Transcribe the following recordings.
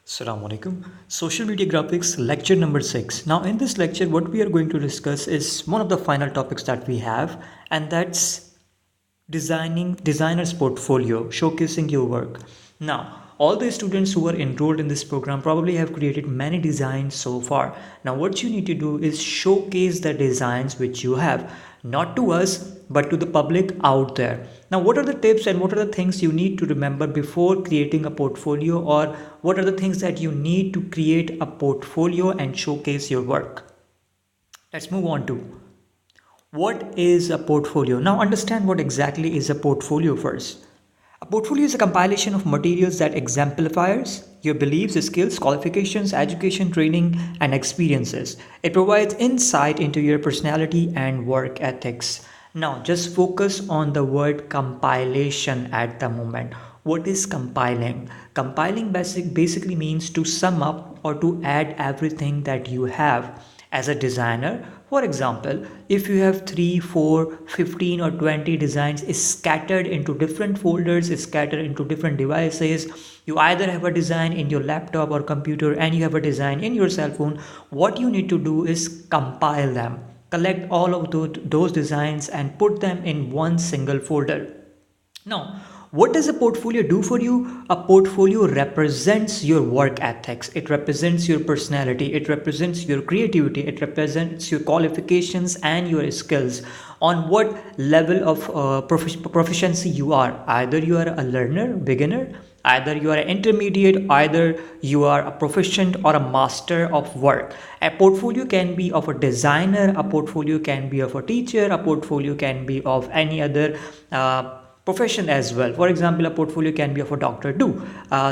Assalamu alaikum. Social media graphics lecture number 6. Now, in this lecture, what we are going to discuss is one of the final topics that we have, and that's designing designer's portfolio, showcasing your work. Now, all the students who are enrolled in this program probably have created many designs so far. Now, what you need to do is showcase the designs which you have, not to us, but to the public out there. Now, what are the tips and what are the things you need to remember before creating a portfolio, or what are the things that you need to create a portfolio and showcase your work? Let's move on to what is a portfolio? Now, understand what exactly is a portfolio first. A portfolio is a compilation of materials that exemplifies your beliefs, skills, qualifications, education, training, and experiences. It provides insight into your personality and work ethics. Now, just focus on the word compilation at the moment. What is compiling? Compiling basically means to sum up or to add everything that you have as a designer. For example, if you have 3, 4, 15, or 20 designs scattered into different folders, scattered into different devices, you either have a design in your laptop or computer and you have a design in your cell phone. What you need to do is compile them, collect all of those designs and put them in one single folder. Now, what does a portfolio do for you? A portfolio represents your work ethics, it represents your personality, it represents your creativity, it represents your qualifications and your skills. On what level of proficiency you are. Either you are a learner, beginner, either you are an intermediate, either you are a proficient or a master of work. A portfolio can be of a designer, a portfolio can be of a teacher, a portfolio can be of any other profession as well. For example, a portfolio can be of a doctor too.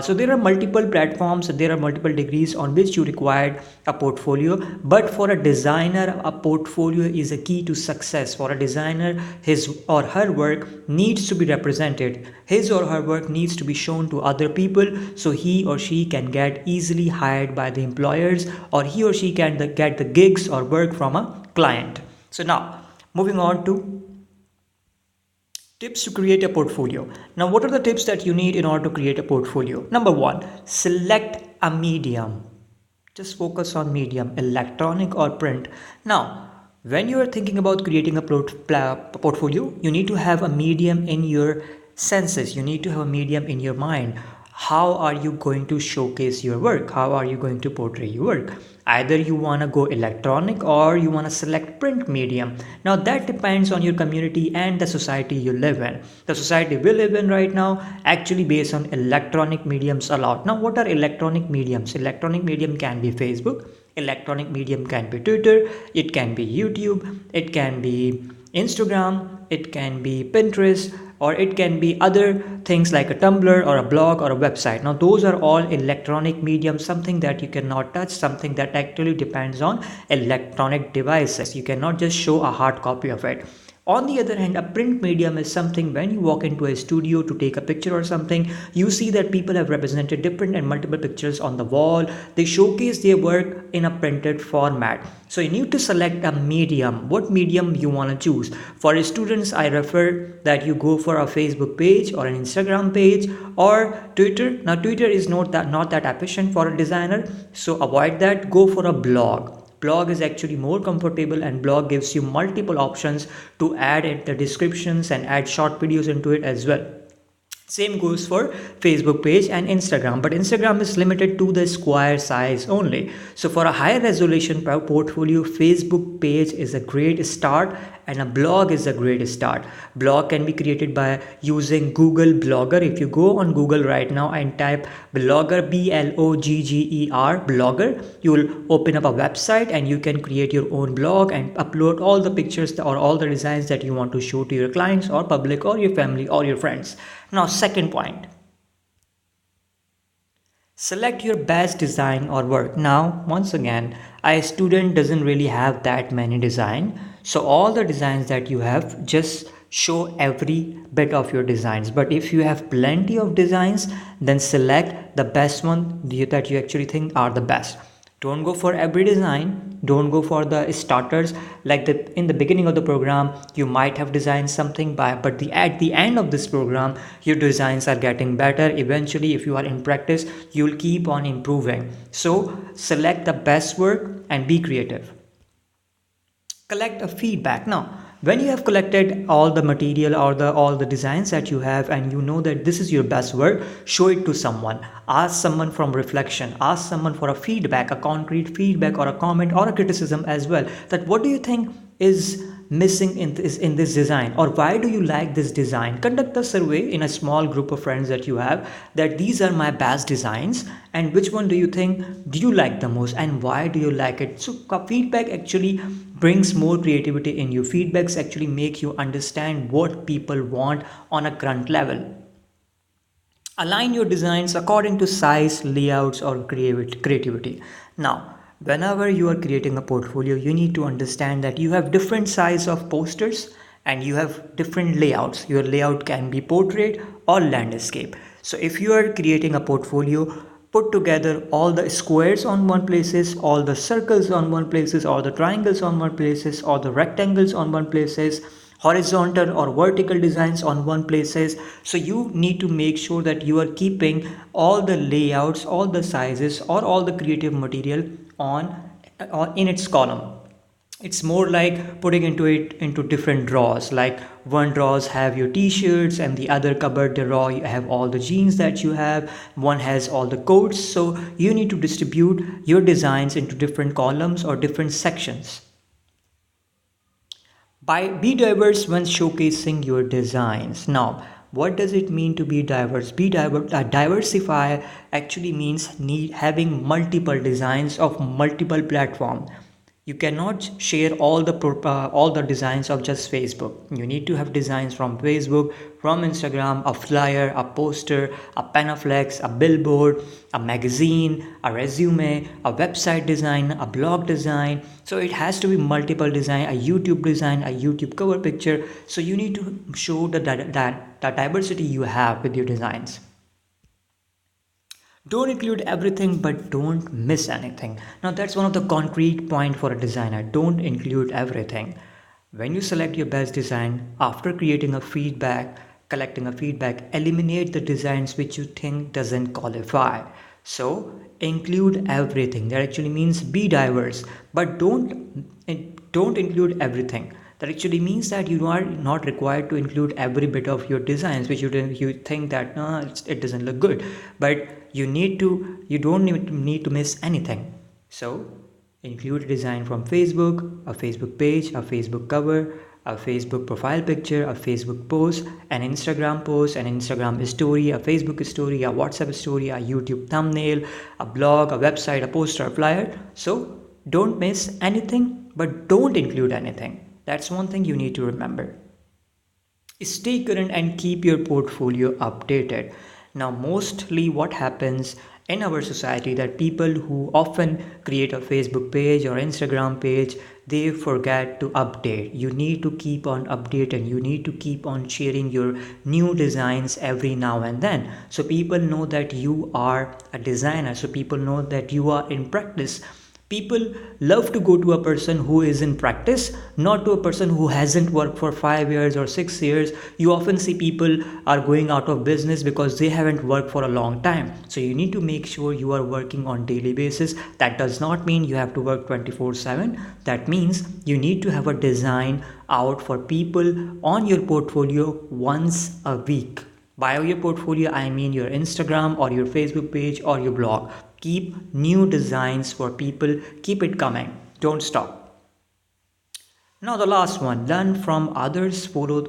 So there are multiple platforms, there are multiple degrees on which you required a portfolio. But for a designer, a portfolio is a key to success. For a designer, his or her work needs to be represented. His or her work needs to be shown to other people so he or she can get easily hired by the employers, or he or she can get the gigs or work from a client. So now, moving on to tips to create a portfolio. Now, what are the tips that you need in order to create a portfolio? Number one, select a medium. Just focus on medium, electronic or print. Now, when you are thinking about creating a portfolio, you need to have a medium in your senses. You need to have a medium in your mind. How are you going to showcase your work? How are you going to portray your work? Either you want to go electronic or you want to select print medium. Now that depends on your community and the society you live in. The society we live in right now actually based on electronic mediums a lot. Now, what are electronic mediums? Electronic medium can be Facebook, electronic medium can be Twitter, it can be YouTube, it can be Instagram, it can be Pinterest, or it can be other things like a Tumblr or a blog or a website. Now, those are all electronic mediums, something that you cannot touch, something that actually depends on electronic devices. You cannot just show a hard copy of it. On the other hand, a print medium is something when you walk into a studio to take a picture or something, you see that people have represented different and multiple pictures on the wall. They showcase their work in a printed format. So you need to select a medium. What medium you want to choose? For students, I refer that you go for a Facebook page or an Instagram page or Twitter. Now, Twitter is not that efficient for a designer, so avoid that. Go for a blog is actually more comfortable, and blog gives you multiple options to add in the descriptions and add short videos into it as well. Same goes for Facebook page and Instagram, but Instagram is limited to the square size only. So for a higher resolution portfolio, Facebook page is a great start and a blog is a great start. Blog can be created by using Google Blogger. If you go on Google right now and type Blogger, Blogger, Blogger, you will open up a website and you can create your own blog and upload all the pictures or all the designs that you want to show to your clients or public or your family or your friends. Now, second point, select your best design or work. Now, once again, a student doesn't really have that many design. So all the designs that you have, just show every bit of your designs. But if you have plenty of designs, then select the best one that you actually think are the best. Don't go for every design, don't go for the starters. Like the in the beginning of the program you might have designed something by, but at the end of this program your designs are getting better. Eventually, if you are in practice, you'll keep on improving. So select the best work and be creative. Collect a feedback. Now when you have collected all the material or the all the designs that you have, and you know that this is your best work, show it to someone. Ask someone from reflection, ask someone for a feedback, a concrete feedback or a comment or a criticism as well, that what do you think is missing in this design, or why do you like this design. Conduct a survey in a small group of friends that you have, that these are my best designs and which one do you think do you like the most and why do you like it. So feedback actually brings more creativity in you. Feedbacks actually make you understand what people want on a current level. Align your designs according to size, layouts, or creativity. Now, whenever you are creating a portfolio, you need to understand that you have different size of posters and you have different layouts. Your layout can be portrait or landscape. So if you are creating a portfolio, put together all the squares on one places, all the circles on one places, or the triangles on one places, or the rectangles on one places, horizontal or vertical designs on one places. So you need to make sure that you are keeping all the layouts, all the sizes, or all the creative material on in its column. It's more like putting into it into different drawers. Like one drawers have your t-shirts and the other cupboard drawer you have all the jeans that you have, one has all the coats. So you need to distribute your designs into different columns or different sections. Be diverse when showcasing your designs. Now, what does it mean to be diverse? Diversify actually means having multiple designs of multiple platform. You cannot share all the designs of just Facebook. You need to have designs from Facebook, from Instagram, a flyer, a poster, a panaflex, a billboard, a magazine, a resume, a website design, a blog design. So it has to be multiple design, a YouTube design, a YouTube cover picture. So you need to show the diversity you have with your designs. Don't include everything, but don't miss anything. Now that's one of the concrete point for a designer. Don't include everything. When you select your best design, after creating a feedback, collecting a feedback, eliminate the designs which you think doesn't qualify. So include everything. That actually means be diverse, but don't include everything. That actually means that you are not required to include every bit of your designs which you think that no, it doesn't look good, but you don't need to miss anything. So include a design from Facebook, a Facebook page, a Facebook cover, a Facebook profile picture, a Facebook post, an Instagram post, an Instagram story, a Facebook story, a WhatsApp story, a YouTube thumbnail, a blog, a website, a poster, a flyer. So don't miss anything, but don't include anything. That's one thing you need to remember. Stay current and keep your portfolio updated. Now, mostly what happens in our society that people who often create a Facebook page or Instagram page, they forget to update. You need to keep on updating. You need to keep on sharing your new designs every now and then. So people know that you are a designer. So people know that you are in practice. People love to go to a person who is in practice, not to a person who hasn't worked for 5 years or 6 years. You often see people are going out of business because they haven't worked for a long time. So you need to make sure you are working on daily basis. That does not mean you have to work 24/7. That means you need to have a design out for people on your portfolio once a week. By your portfolio, I mean your Instagram or your Facebook page or your blog. Keep new designs for people. Keep it coming. Don't stop. Now the last one, learn from others, follow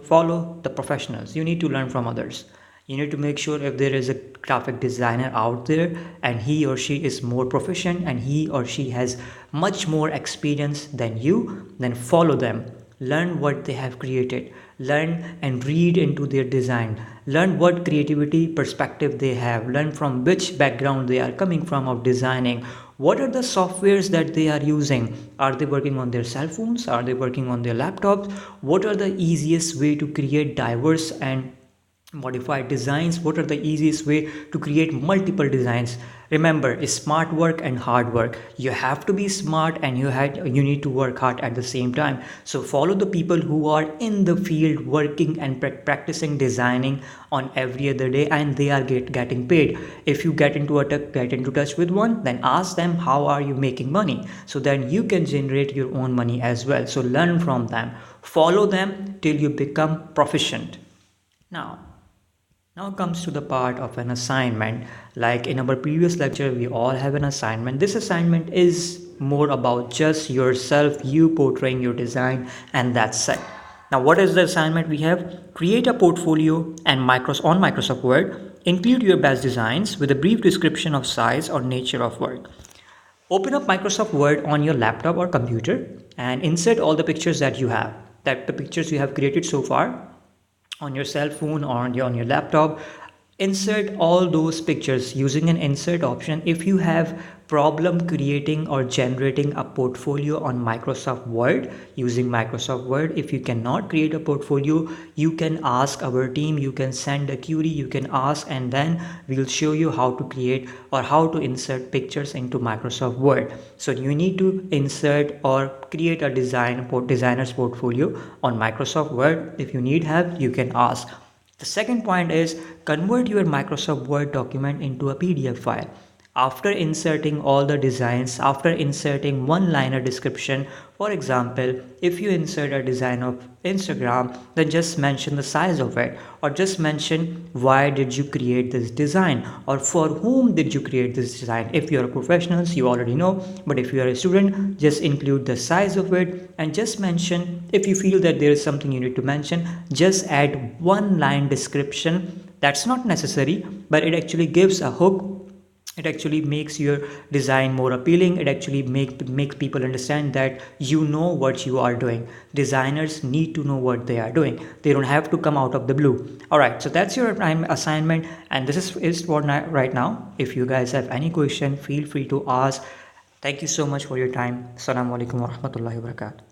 the professionals. You need to learn from others. You need to make sure if there is a graphic designer out there and he or she is more proficient and he or she has much more experience than you, then follow them. Learn what they have created. Learn and read into their design. Learn what creativity perspective they have. Learn from which background they are coming from of designing. What are the softwares that they are using? Are they working on their cell phones? Are they working on their laptops? What are the easiest way to create diverse and modified designs. What are the easiest way to create multiple designs? Remember, it's smart work and hard work. You have to be smart and you need to work hard at the same time. So follow the people who are in the field working and practicing designing on every other day, and they are getting paid. If you get into touch with one, then ask them how are you making money, so then you can generate your own money as well. So learn from them, follow them till you become proficient. Now comes to the part of an assignment. Like in our previous lecture, we all have an assignment. This assignment is more about just yourself, you portraying your design, and that's it. Now, what is the assignment we have? Create a portfolio and on Microsoft Word. Include your best designs with a brief description of size or nature of work. Open up Microsoft Word on your laptop or computer and insert all the pictures that you have, that the pictures you have created so far on your cell phone or on your laptop. Insert all those pictures using an insert option. If you have problem creating or generating a portfolio on Microsoft Word using Microsoft Word, if you cannot create a portfolio, you can ask our team, you can send a query, you can ask, and then we'll show you how to create or how to insert pictures into Microsoft Word. So you need to insert or create a designer's portfolio on Microsoft Word. If you need help, you can ask. The second point is convert your Microsoft Word document into a PDF file. After inserting all the designs, after inserting one-liner description, for example, if you insert a design of Instagram, then just mention the size of it, or just mention why did you create this design, or for whom did you create this design. If you're a professional, you already know, but if you are a student, just include the size of it and just mention. If you feel that there is something you need to mention, just add one line description. That's not necessary, but it actually gives a hook. It actually makes your design more appealing. It actually makes people understand that you know what you are doing. Designers need to know what they are doing. They don't have to come out of the blue. All right, so that's your prime assignment, and this is for right now. If you guys have any question, feel free to ask. Thank you so much for your time. Assalamu alaikum warahmatullahi wabarakatuh.